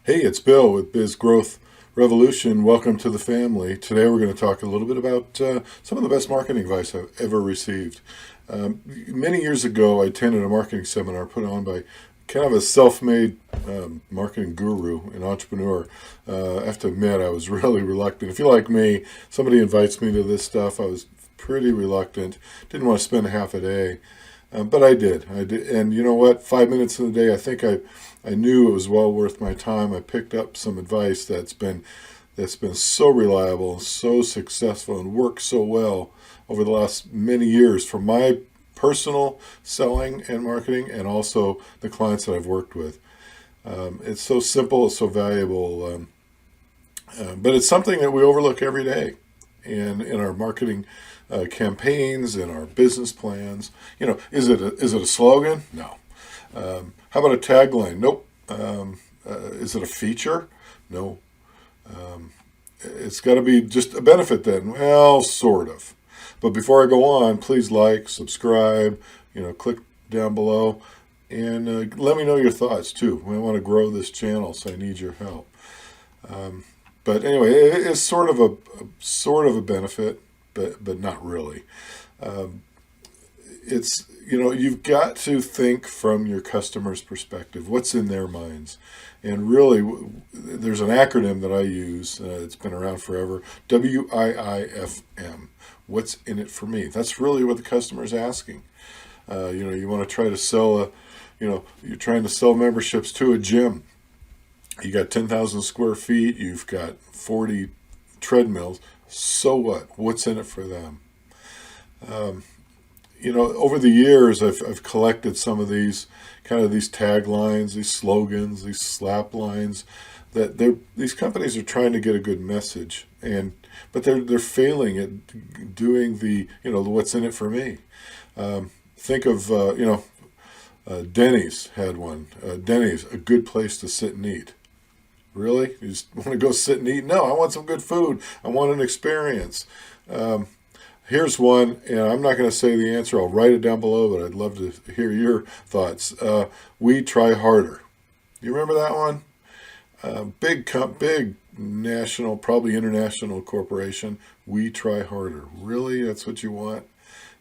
Hey, it's Bill with Biz Growth Revolution. Welcome to the family. Today we're going to talk a little bit about some of the best marketing advice I've ever received. Many years ago, I attended a marketing seminar put on by kind of a self-made marketing guru and entrepreneur. I have to admit, I was really reluctant. If you're like me, somebody invites me to this stuff, I was pretty reluctant. Didn't want to spend half a day. But I did. And you know what? 5 minutes in the day, I knew it was well worth my time. I picked up some advice that's been so reliable and so successful and worked so well over the last many years for my personal selling and marketing, and also the clients that I've worked with. It's so simple, it's so valuable, but it's something that we overlook every day, and in our marketing campaigns and our business plans. Is it a slogan? No. How about a tagline? Nope. Is it a feature? No. It's got to be just a benefit then. Well, sort of. But before I go on, please like, subscribe, click down below, and let me know your thoughts too. I want to grow this channel, so I need your help. But anyway, it's sort of a benefit, but not really. It's you've got to think from your customer's perspective. What's in their minds? And really, there's an acronym that I use. It's been around forever. WIIFM. What's in it for me? That's really what the customer's asking. You want to try to sell you're trying to sell memberships to a gym. You got 10,000 square feet. You've got 40 treadmills. So what? What's in it for them? Over the years, I've collected some of these these taglines, these slogans, these slap lines that these companies are trying to get a good message, but they're failing at doing the what's in it for me. Think of Denny's had one. Denny's, a good place to sit and eat. Really? You just want to go sit and eat? No, I want some good food. I want an experience. Here's one, and I'm not going to say the answer. I'll write it down below, but I'd love to hear your thoughts. We try harder. You remember that one? Big national, probably international corporation. We try harder. Really? That's what you want?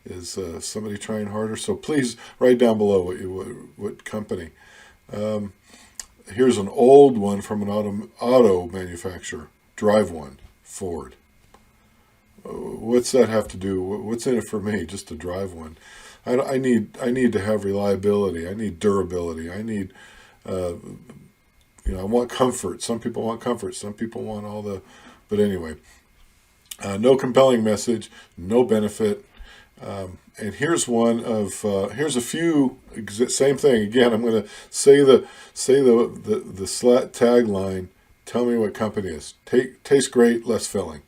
Is somebody trying harder? So please write down below what company. Here's an old one from an auto manufacturer. Drive one. Ford. What's that have to do? What's in it for me? Just to drive one. I need to have reliability. I need durability. I want comfort. Some people want comfort. Some people want all the. But anyway, no compelling message, no benefit. And here's here's a few. Same thing again. I'm going to say the slat tagline. Tell me what company it is. Tastes great, less filling.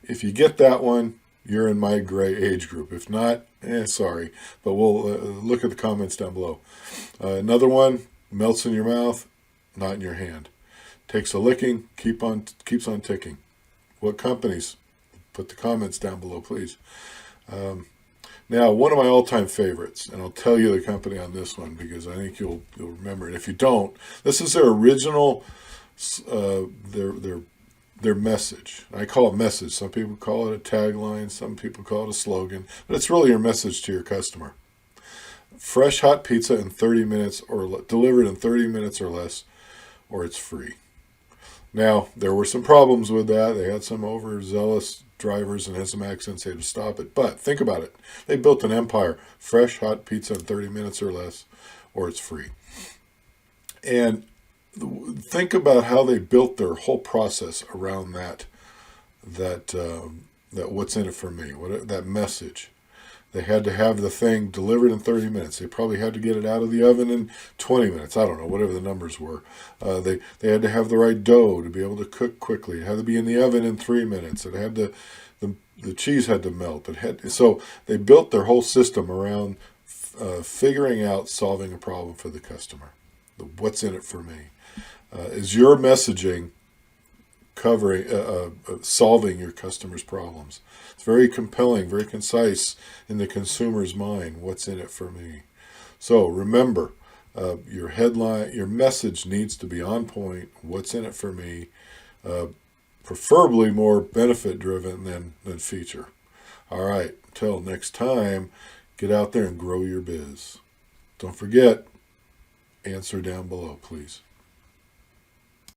If you get that one, you're in my gray age group. If not, sorry. But we'll look at the comments down below. Another one, melts in your mouth, not in your hand. Takes a licking, keeps on ticking. What companies? Put the comments down below, please. Now, one of my all-time favorites, and I'll tell you the company on this one because I think you'll remember it. If you don't, this is their original, their message. I call it message. Some people call it a tagline. Some people call it a slogan. But it's really your message to your customer. Fresh hot pizza in 30 minutes or delivered in 30 minutes or less, or it's free. Now, there were some problems with that. They had some overzealous drivers and had some accidents. They had to stop it. But think about it. They built an empire. Fresh hot pizza in 30 minutes or less, or it's free. And think about how they built their whole process around that what's in it for me, that message. They had to have the thing delivered in 30 minutes. They probably had to get it out of the oven in 20 minutes. I don't know, whatever the numbers were. They had to have the right dough to be able to cook quickly. It had to be in the oven in 3 minutes. It had to, the cheese had to melt. So they built their whole system around figuring out solving a problem for the customer. What's in it for me? Is your messaging covering solving your customer's problems? It's very compelling, very concise in the consumer's mind. What's in it for me? So remember, Your headline, your message needs to be on point. What's in it for me? Uh, Preferably more benefit driven than feature. All right, until next time, get out there and grow your biz. Don't forget, answer down below, please.